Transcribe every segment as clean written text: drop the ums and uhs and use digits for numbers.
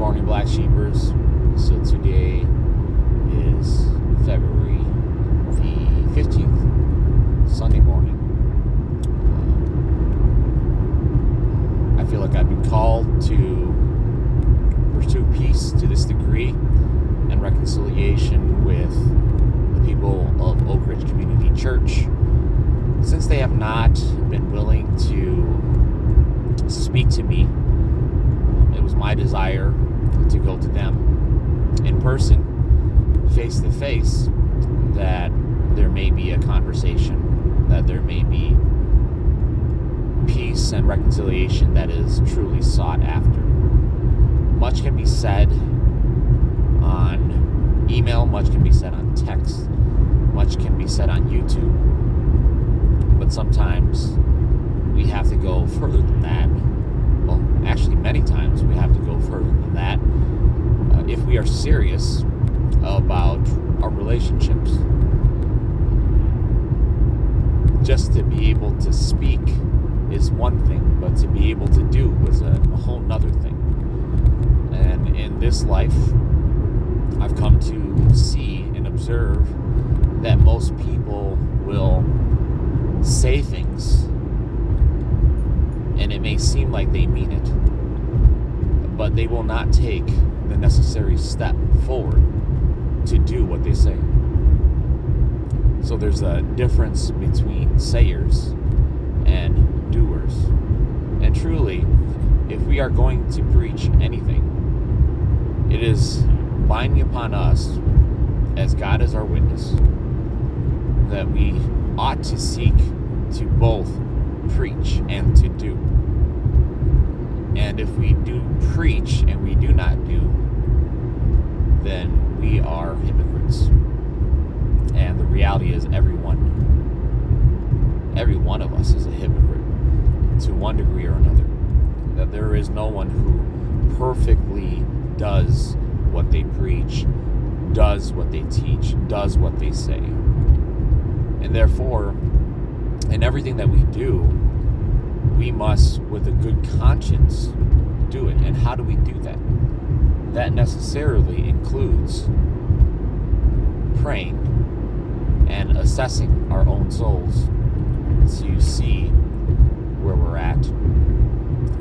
morning, Black Sheepers. So today is February the 15th, Sunday morning. I feel like I've been called to pursue peace to this degree and reconciliation with the people of Oak Ridge Community Church, since they have not been willing to speak to me. It was my desire to go to them in person, face to face, that there may be a conversation, that there may be peace and reconciliation that is truly sought after. Much can be said on email, much can be said on text, much can be said on YouTube, but sometimes we have to go further than that. Well, actually, many times we have to go further than that if we are serious about our relationships. Just to be able to speak is one thing, but to be able to do is a whole nother thing. And in this life, I've come to see and observe that most people will say things, and it may seem like they mean it, but they will not take the necessary step forward to do what they say. So there's a difference between sayers and doers. And truly, if we are going to preach anything, it is binding upon us, as God is our witness, that we ought to seek to both preach and to do. And if we do preach and we do not do, then we are hypocrites. And the reality is every one of us is a hypocrite to one degree or another. That there is no one who perfectly does what they preach, does what they teach, does what they say. And therefore, in everything that we do, we must, with a good conscience, do it. And how do we do that? That necessarily includes praying and assessing our own souls to see where we're at.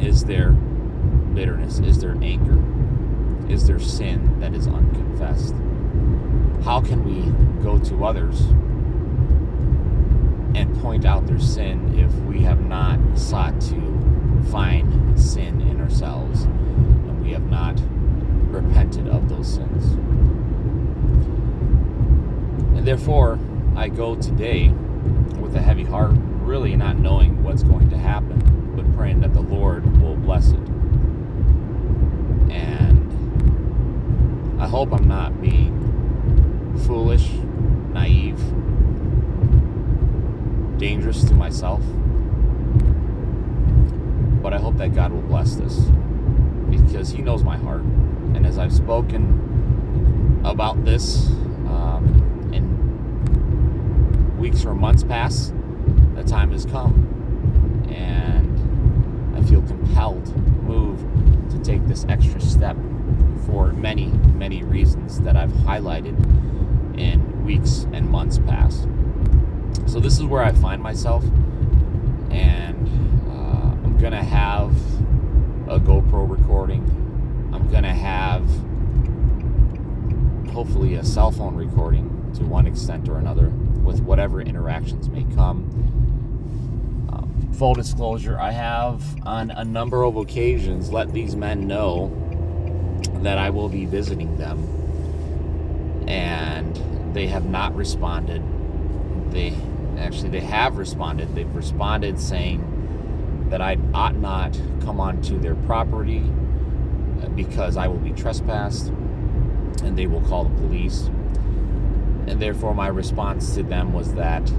Is there bitterness? Is there anger? Is there sin that is unconfessed? How can we go to others and point out their sin if we have not sought to find sin in ourselves and we have not repented of those sins? And therefore, I go today with a heavy heart, really not knowing what's going to happen, but praying that the Lord will bless it. And I hope I'm not being foolish, naive, dangerous to myself, but I hope that God will bless this, because He knows my heart. And as I've spoken about this in weeks or months past, the time has come, and I feel compelled, moved to take this extra step for many, many reasons that I've highlighted in weeks and months past. So this is where I find myself, and I'm going to have a GoPro recording. I'm going to have, hopefully, a cell phone recording to one extent or another, with whatever interactions may come. Full disclosure, I have on a number of occasions let these men know that I will be visiting them, and they have not responded. They have responded. They've responded saying that I ought not come onto their property because I will be trespassed and they will call the police. And therefore my response to them was that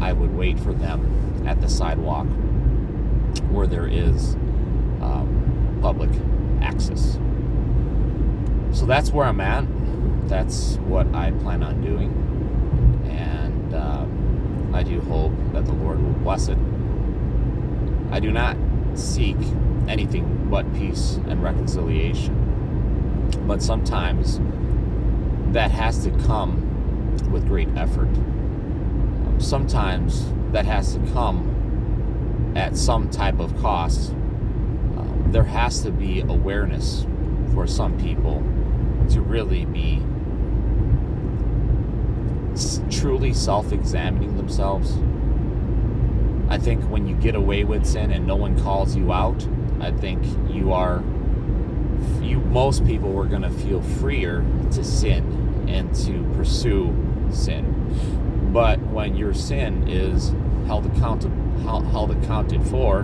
I would wait for them at the sidewalk where there is public access. So that's where I'm at. That's what I plan on doing. And I do hope that the Lord will bless it. I do not seek anything but peace and reconciliation. But sometimes that has to come with great effort. Sometimes that has to come at some type of cost. There has to be awareness for some people to really be truly self-examining themselves. I think when you get away with sin and no one calls you out, I think most people were going to feel freer to sin and to pursue sin. But when your sin is held accounted for,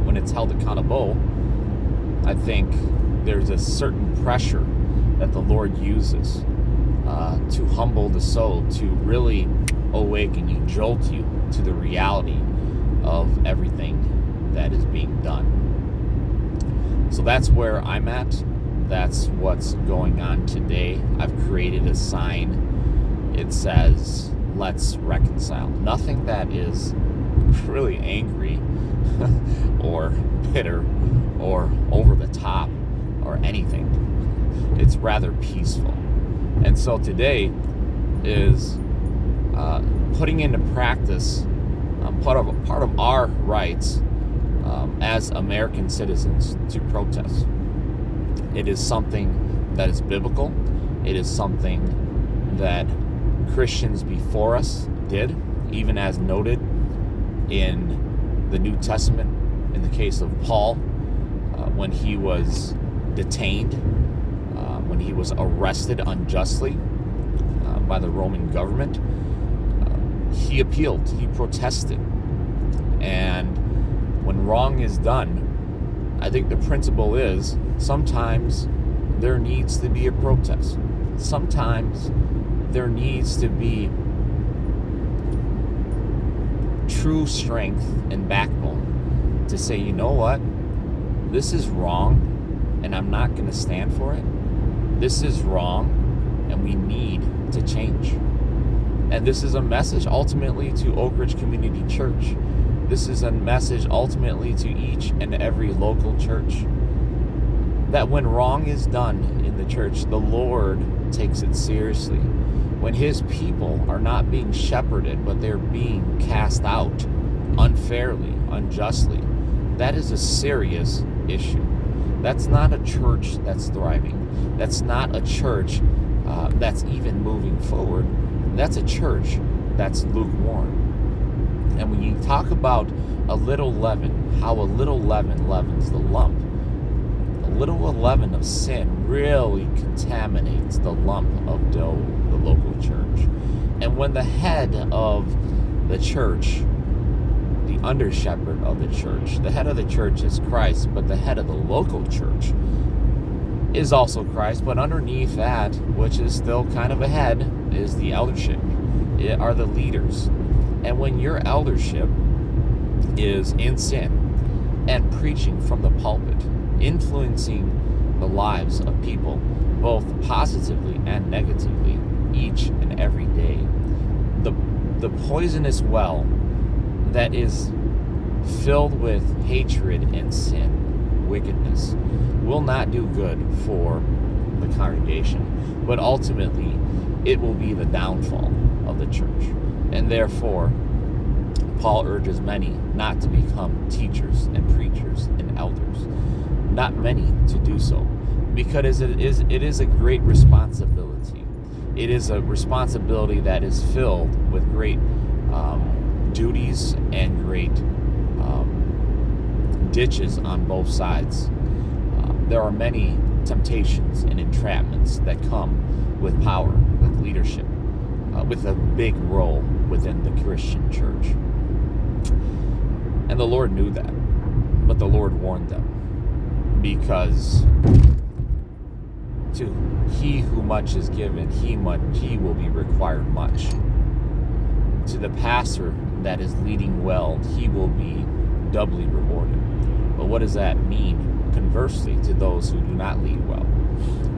when it's held accountable, I think there's a certain pressure that the Lord uses to humble the soul, to really awaken you, jolt you to the reality of everything that is being done. So that's where I'm at. That's what's going on today. I've created a sign. It says, "Let's reconcile." Nothing that is really angry or bitter or over the top or anything. It's rather peaceful. And so today is putting into practice part of our rights as American citizens to protest. It is something that is biblical. It is something that Christians before us did, even as noted in the New Testament, in the case of Paul, when he was detained, when he was arrested unjustly by the Roman government. He appealed, he protested. And when wrong is done, I think the principle is sometimes there needs to be a protest. Sometimes there needs to be true strength and backbone to say, you know what, this is wrong and I'm not going to stand for it. This is wrong and we need to change. And this is a message ultimately to Oak Ridge Community Church. This is a message ultimately to each and every local church, that when wrong is done in the church, the Lord takes it seriously. When his people are not being shepherded, but they're being cast out unfairly, unjustly, that is a serious issue. That's not a church that's thriving. That's not a church that's even moving forward. That's a church that's lukewarm. And when you talk about a little leaven, how a little leaven leavens the lump, a little leaven of sin really contaminates the lump of dough, the local church. And when the head of the church, the under shepherd of the church, the head of the church is Christ, but the head of the local church is also Christ, but underneath that, which is still kind of a head, is the eldership, are the leaders. And when your eldership is in sin and preaching from the pulpit, influencing the lives of people, both positively and negatively, each and every day, the poisonous well that is filled with hatred and sin, wickedness, will not do good for the congregation, but ultimately it will be the downfall of the church. And therefore, Paul urges many not to become teachers and preachers and elders. Not many to do so, because it is a great responsibility. It is a responsibility that is filled with great duties and great ditches on both sides. There are many temptations and entrapments that come with power, with leadership, with a big role within the Christian church. And the Lord knew that, but the Lord warned them, because to he who much is given, he will be required much. To the pastor that is leading well, he will be doubly rewarded. But what does that mean? Conversely, to those who do not lead well,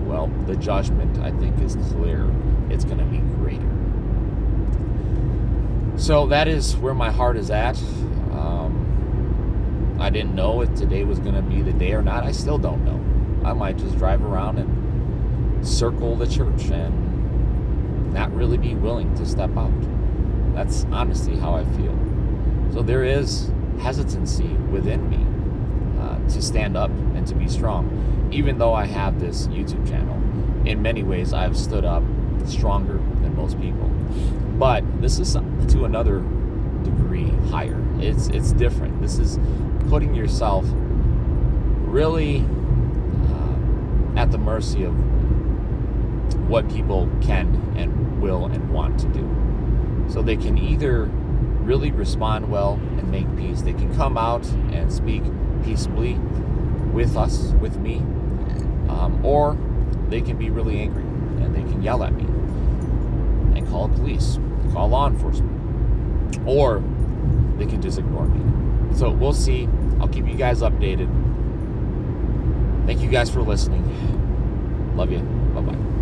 well, the judgment, I think, is clear. It's going to be greater. So that is where my heart is at. I didn't know if today was going to be the day or not. I still don't know. I might just drive around and circle the church and not really be willing to step out. That's honestly how I feel. So there is hesitancy within me to stand up and to be strong. Even though I have this YouTube channel, in many ways I've stood up stronger than most people. But this is to another degree higher. It's different. This is putting yourself really at the mercy of what people can and will and want to do. So they can either really respond well and make peace. They can come out and speak peaceably with us, with me, or they can be really angry and they can yell at me and call police, call law enforcement, or they can just ignore me. So we'll see. I'll keep you guys updated. Thank you guys for listening. Love you. Bye-bye.